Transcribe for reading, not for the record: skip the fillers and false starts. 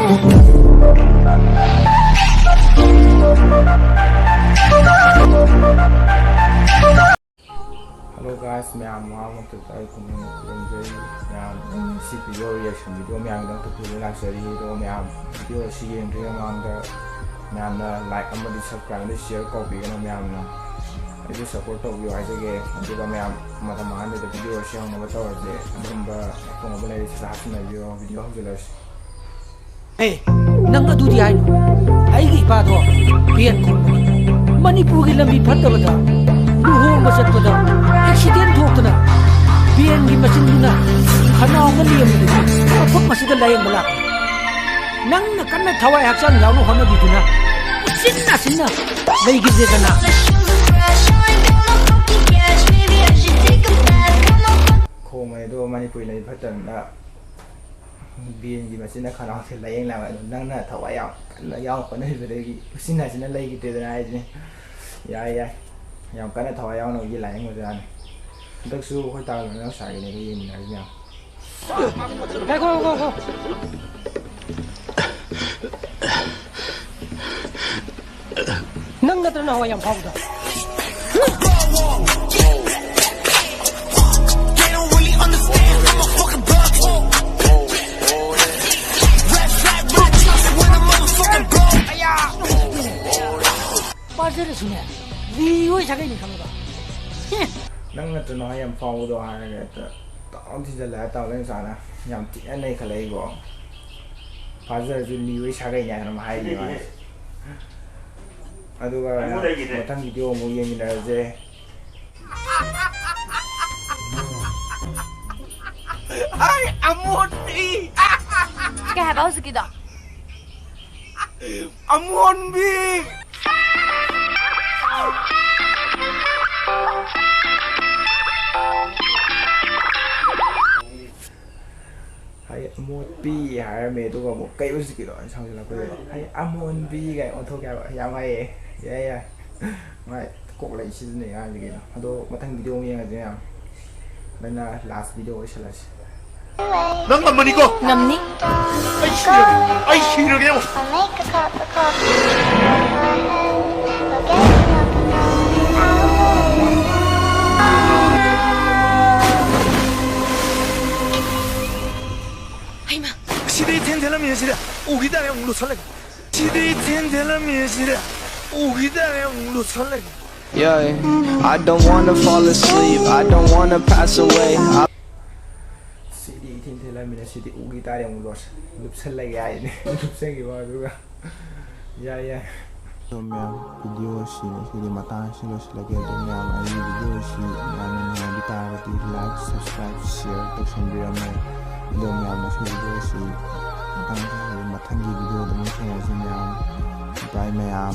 Hello guys, mayam welcome to the video reaction video mayam dang tu luxury video mayam video si yeng video mayam like amadi subscribe and share copy kana mayam na I support to you aise ge aduga mayam matam ande the video share na bataw je number ko mobile sa hasna video hojelas hey nang adu di ai gi ba do bien ko manipur gi lambi phatabada luhong ma satpada accident thokna bien gi machine duna khanaw ma liam de phok masida layang balak nang na kanna thawai haksan yaunu hona biduna sinna lay gi de kana ko mai do manipur lai phatan na bien gi machine khanaw the layang la nang na thawai yaw na yaw ko nei de gi sinna lay gi de na ai ni ya yang kana thawai yaw no gi layang mo jan dak su khoi ta lo sa gi ne gi ni na nya go nang na tra na hawai yang phau da 빠져를 주네. 리오이 자기 니 감가. nang na tra yam phau do ha ne ta ti ja la ta len sa na yam ti an nei khalai go pa ja ju ni wei sa ga nya na ma hai ni ma aduga matang video mo yeng ni na je ai amon bi cái hai báo sự kia đó amon bi hay amon bi ha me to go mo kai u siki do sao la ko hay amon bi ga on tho ga ya mai ya mai ko lai si ne ga ji ga ado matang video yeng ga ya na last video ai sala nang ngam ni ko ngầm ní ai 싫어 그냥 시대의 텐텔라 미시라 오기다에 웅로 설레 시대의 텐텔라 미시라 오기다에 웅로 설레 Yeah, I don't wanna fall asleep, I don't wanna pass away. CD tin thế là mình CD u guitar yang ulos lup sel lagi ai ni lup sel ki ba juga ya to mem video si mata si lo lagi to mem ai video si yang na guitar di like subscribe share to sembira me do mem na si video si matang video demi saya si mem bye mem